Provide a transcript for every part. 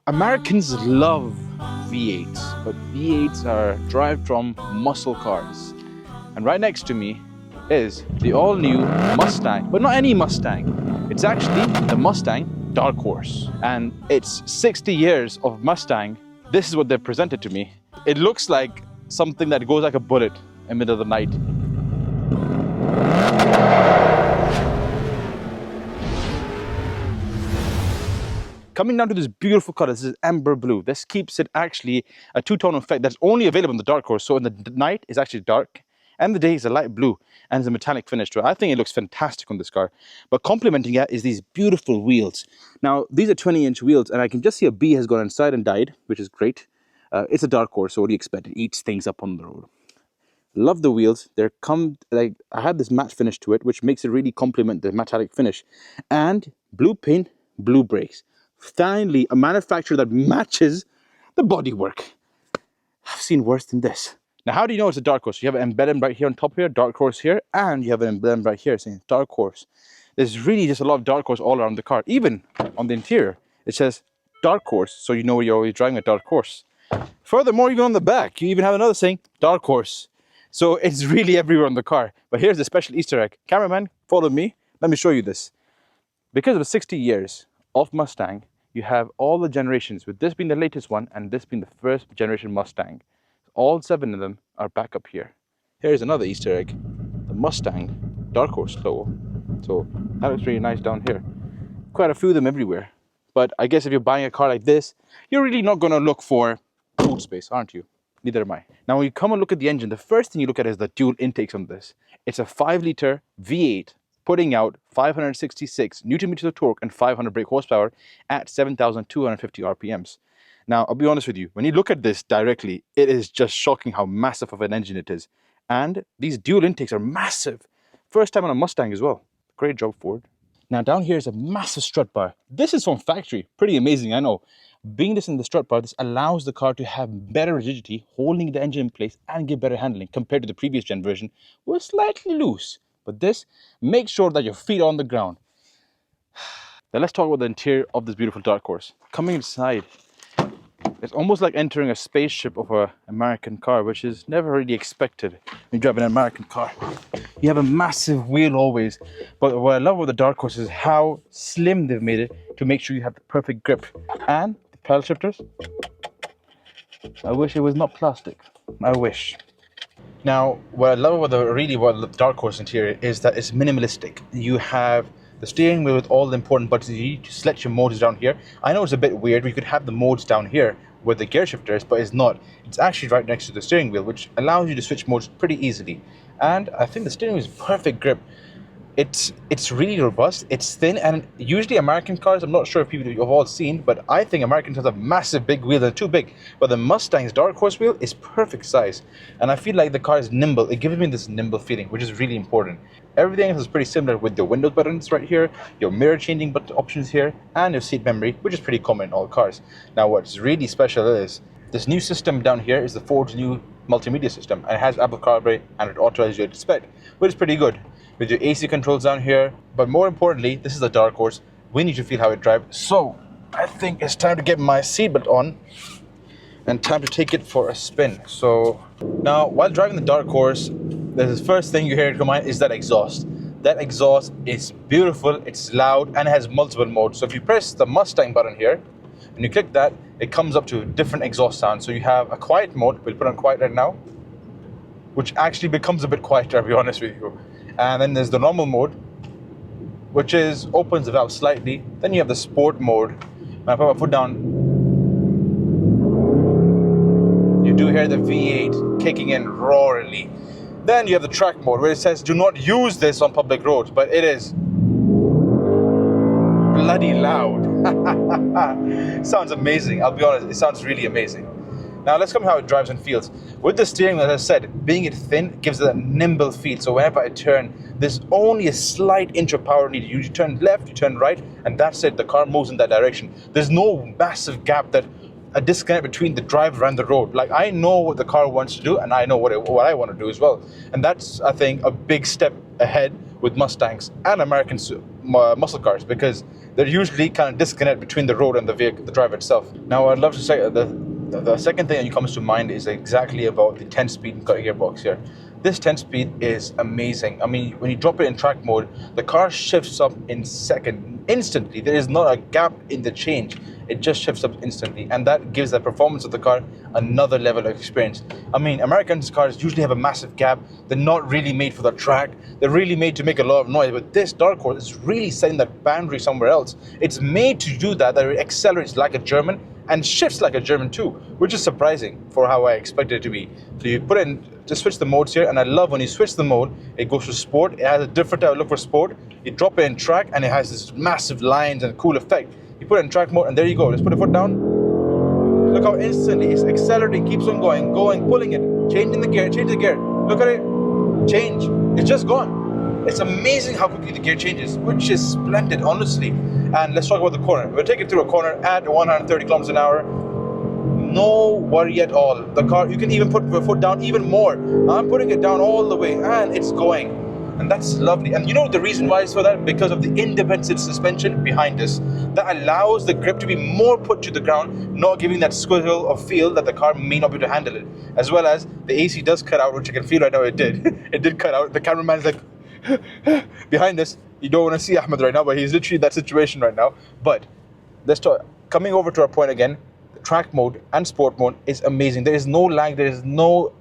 Americans love V8s, but V8s are derived from muscle cars. And right next to me is the all-new Mustang, but not any Mustang. It's actually the Mustang Dark Horse. And it's 60 years of Mustang. This is what they've presented to me. It looks like something that goes like a bullet in the middle of the night. Coming down to this beautiful color, this is Ember blue. This keeps it actually a two-tone effect that's only available in the Dark Horse. So in the night, it's actually dark, and the day is a light blue, and it's a metallic finish to it. I think it looks fantastic on this car. But complementing it is these beautiful wheels. Now, these are 20-inch wheels, and I can just see a bee has gone inside and died, which is great. It's a Dark Horse, so what do you expect? It eats things up on the road. Love the wheels. I had this matte finish to it, which makes it really complement the metallic finish. And blue paint, blue brakes. Finally, a manufacturer that matches the bodywork. I've seen worse than this. Now, how do you know it's a Dark Horse? You have an emblem right here on top here, Dark Horse here, and you have an emblem right here saying Dark Horse. There's really just a lot of Dark Horse all around the car. Even on the interior, it says Dark Horse, so you know you're always driving a Dark Horse. Furthermore, even on the back, you even have another saying Dark Horse. So it's really everywhere on the car. But here's the special Easter egg. Cameraman, follow me. Let me show you this. Because of the 60 years of Mustang, you have all the generations, with this being the latest one and this being the first generation Mustang. All 7 of them are back up here. Here's another Easter egg, the Mustang Dark Horse logo. So that looks really nice down here. Quite a few of them everywhere. But I guess if you're buying a car like this, you're really not going to look for boot space, aren't you? Neither am I. Now, when you come and look at the engine, the first thing you look at is the dual intakes on this. It's a 5-liter V8 putting out 566 Newton meters of torque and 500 brake horsepower at 7,250 RPMs. Now, I'll be honest with you, when you look at this directly, it is just shocking how massive of an engine it is. And these dual intakes are massive. First time on a Mustang as well. Great job, Ford. Now, down here is a massive strut bar. This is from factory. Pretty amazing, I know. Being this in the strut bar, this allows the car to have better rigidity, holding the engine in place and give better handling compared to the previous gen version, was slightly loose. But this makes sure that your feet are on the ground. Now let's talk about the interior of this beautiful Dark Horse. Coming inside, it's almost like entering a spaceship of an American car, which is never really expected when you drive an American car. You have a massive wheel always, but what I love about the Dark Horse is how slim they've made it to make sure you have the perfect grip. And the pedal shifters, I wish it was not plastic. I wish. Now, what I love about the Dark Horse interior is that it's minimalistic. You have the steering wheel with all the important buttons. You need to select your modes down here. I know it's a bit weird. We could have the modes down here where the gear shifter is, but it's not. It's actually right next to the steering wheel, which allows you to switch modes pretty easily. And I think the steering wheel is perfect grip. It's really robust, it's thin, and usually American cars, I'm not sure if people have all seen, but I think American cars have massive big wheels. They're too big. But the Mustang's Dark Horse wheel is perfect size. And I feel like the car is nimble. It gives me this nimble feeling, which is really important. Everything else is pretty similar with the windows buttons right here, your mirror changing options here, and your seat memory, which is pretty common in all cars. Now, what's really special is this new system down here is the Ford's new multimedia system, and it has Apple CarPlay and it auto as you'd expect, which is pretty good. With your AC controls down here, but more importantly, this is a Dark Horse. We need to feel how it drives. So I think it's time to get my seatbelt on and time to take it for a spin. So now, while driving the Dark Horse, the first thing you hear come on is that exhaust. That exhaust is beautiful, it's loud, and it has multiple modes. So if you press the Mustang button here and you click that, it comes up to different exhaust sounds. So you have a quiet mode. We'll put on quiet right now, which actually becomes a bit quieter, I'll be honest with you. And then there's the normal mode, which opens the valve slightly. Then you have the sport mode. When I put my foot down, you do hear the V8 kicking in roarily. Then you have the track mode, where it says do not use this on public roads, but it is bloody loud. Sounds amazing, I'll be honest, it sounds really amazing. Now let's come to how it drives and feels. With the steering wheel, as I said, being it thin gives it a nimble feel. So whenever I turn, there's only a slight inch of power needed. You turn left, you turn right, and that's it. The car moves in that direction. There's no massive gap, a disconnect between the driver and the road. Like, I know what the car wants to do, and I know what I want to do as well. And that's, I think, a big step ahead with Mustangs and American muscle cars, because they're usually kind of disconnect between the road and the vehicle, the driver itself. Now, I'd love to say the second thing that comes to mind is exactly about the 10-speed gearbox here. This 10-speed is amazing. I mean, when you drop it in track mode, the car shifts up in instantly. There is not a gap in the change. It just shifts up instantly, and that gives the performance of the car another level of experience. I mean, American cars usually have a massive gap. They're not really made for the track. They're really made to make a lot of noise, but this Dark Horse is really setting that boundary somewhere else. It's made to do that it accelerates like a German and shifts like a German too, which is surprising for how I expected it to be. So you put in, just switch the modes here, and I love when you switch the mode, it goes to sport. It has a different type of look for sport. You drop it in track, and it has this massive lines and cool effect. You put it in track mode, and there you go. Let's put a foot down. Look how instantly it's accelerating, keeps on going, pulling it, changing the gear, change the gear. Look at it, change. It's just gone. It's amazing how quickly the gear changes, which is splendid, honestly. And let's talk about the corner. We'll take it through a corner at 130 kilometers an hour. No worry at all. The car, you can even put the foot down even more. I'm putting it down all the way, and it's going. And that's lovely. And you know the reason why it's for that? Because of the independent suspension behind us that allows the grip to be more put to the ground, not giving that squirrel of feel that the car may not be able to handle it. As well as the AC does cut out, which I can feel right now. It did. It did cut out. The cameraman is like behind us. You don't want to see Ahmed right now, but he's literally in that situation right now. But let's talk. Coming over to our point again. Track mode and sport mode is amazing. There is no lag. There's no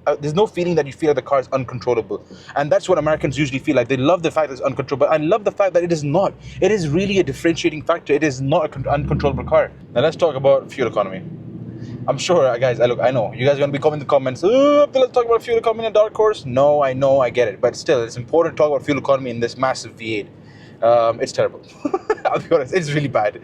feeling that you feel like the car is uncontrollable, and that's what Americans usually feel like. They love the fact that it's uncontrollable. I love the fact that it is not. It is really a differentiating factor. It is not an uncontrollable car. Now let's talk about fuel economy. I'm sure, guys. I know you guys are gonna be commenting in the comments. Let's talk about fuel economy in a Dark Horse. No, I know, I get it, but still, it's important to talk about fuel economy in this massive V8. It's terrible. I'll be honest. It's really bad.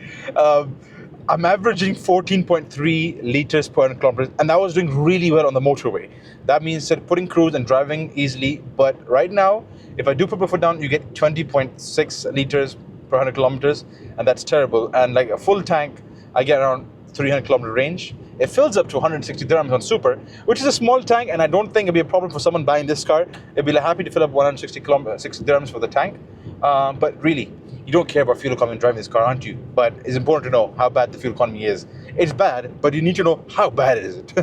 I'm averaging 14.3 liters per 100 kilometers, and I was doing really well on the motorway. That means that putting cruise and driving easily, but right now, if I do put my foot down, you get 20.6 liters per 100 kilometers, and that's terrible. And like a full tank, I get around 300 kilometer range. It fills up to 160 dirhams on Super, which is a small tank, and I don't think it'd be a problem for someone buying this car. It'd be like happy to fill up 160 dirhams for the tank, but really, you don't care about fuel economy driving this car, aren't you? But it's important to know how bad the fuel economy is. It's bad, but you need to know how bad is it.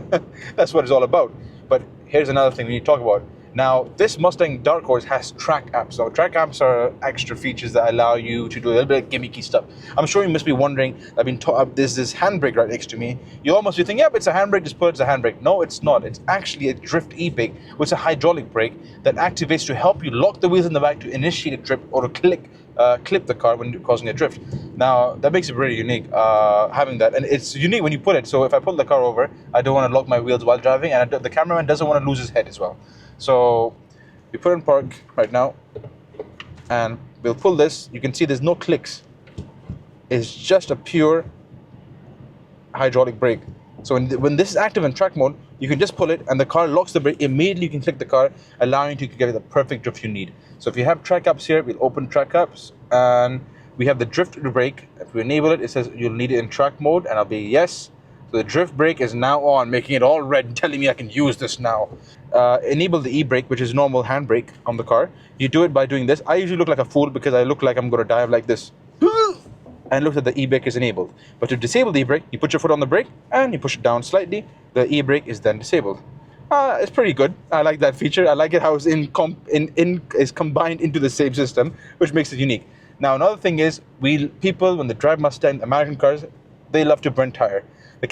That's what it's all about. But here's another thing we need to talk about. Now, this Mustang Dark Horse has track apps. Now, track apps are extra features that allow you to do a little bit of gimmicky stuff. I'm sure you must be wondering, there's this handbrake right next to me. You almost think, yep, it's a handbrake, just put it as a handbrake. No, it's not. It's actually a drift e-brake, which is a hydraulic brake that activates to help you lock the wheels in the back to initiate a drift or to clip the car when you're causing a drift. Now, that makes it really unique, having that. And it's unique when you put it. So if I pull the car over, I don't want to lock my wheels while driving, and the cameraman doesn't want to lose his head as well. So we put in park right now, and we'll pull this. You can see there's no clicks. It's just a pure hydraulic brake. So when this is active in track mode, you can just pull it, and the car locks the brake. Immediately you can click the car, allowing you to get the perfect drift you need. So if you have track apps here, we'll open track apps, and we have the drift brake. If we enable it, it says you'll need it in track mode, and I'll be yes. So the drift brake is now on, making it all red and telling me I can use this now. Enable the e-brake, which is normal handbrake on the car. You do it by doing this. I usually look like a fool because I look like I'm going to dive like this. And look that the e-brake is enabled. But to disable the e-brake, you put your foot on the brake and you push it down slightly. The e-brake is then disabled. It's pretty good. I like that feature. I like it how it's is combined into the same system, which makes it unique. Now, another thing is, people, when they drive Mustang, American cars, they love to burn tire. Our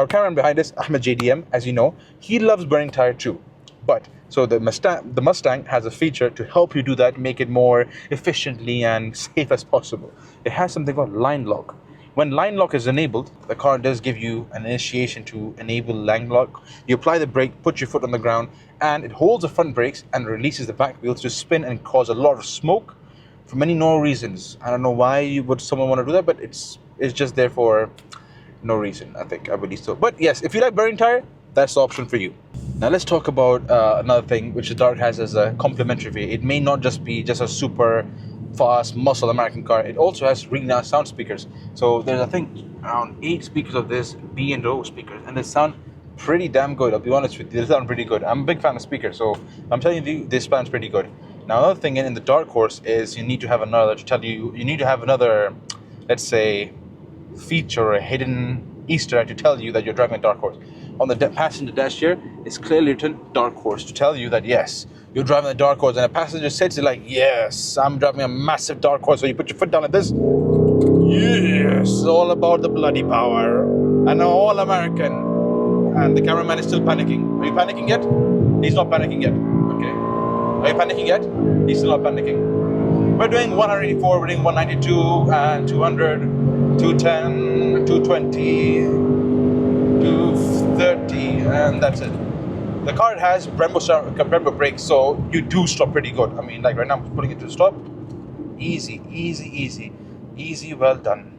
cameraman behind us, Ahmed JDM, as you know, he loves burning tire too. But so the Mustang has a feature to help you do that, make it more efficiently and safe as possible. It has something called line lock. When line lock is enabled, the car does give you an initiation to enable line lock. You apply the brake, put your foot on the ground, and it holds the front brakes and releases the back wheels to spin and cause a lot of smoke for many no reasons. I don't know why would someone want to do that, but it's just there for no reason, I believe so. But yes, if you like burning tire, that's the option for you. Now let's talk about another thing which the Dark has as a complementary V8. It may not just be just a super fast muscle American car. It also has really nice sound speakers. So there's, I think, around 8 speakers of this B&O speakers, and they sound pretty damn good. I'll be honest with you, they sound pretty good. I'm a big fan of speakers, so I'm telling you, this sounds pretty good. Now, another thing in the Dark Horse is you need to have another let's say, feature or a hidden Easter egg to tell you that you're driving a Dark Horse. On the passenger dash here, it's clearly written Dark Horse to tell you that yes, you're driving a Dark Horse. And a passenger sits there like, yes, I'm driving a massive Dark Horse. So you put your foot down like this. Yes, all about the bloody power. And all American. And the cameraman is still panicking. Are you panicking yet? He's not panicking yet. Okay. Are you panicking yet? He's still not panicking. We're doing 184, we're doing 192, and 200, 210, 220, 230, and that's it. The car has Brembo brakes, so you do stop pretty good. I mean, like right now, I'm putting it to stop. Easy, easy, easy. Easy, well done.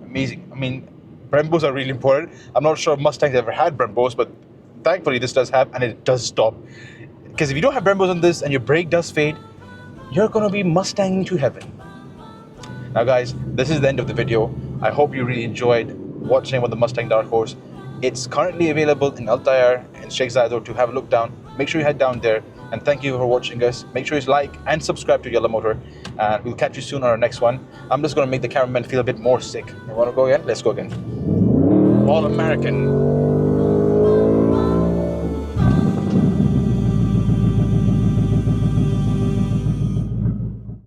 Amazing. I mean, Brembos are really important. I'm not sure if Mustangs ever had Brembos, but thankfully this does have, and it does stop. Because if you don't have Brembos on this and your brake does fade, you're gonna be Mustang to heaven. Now guys, this is the end of the video. I hope you really enjoyed watching about the Mustang Dark Horse. It's currently available in Altair and Sheikh Zayed to have a look down. Make sure you head down there, and thank you for watching us. Make sure you like and subscribe to YallaMotor, and we'll catch you soon on our next one. I'm just gonna make the cameraman feel a bit more sick. You wanna go again? Let's go again. All American.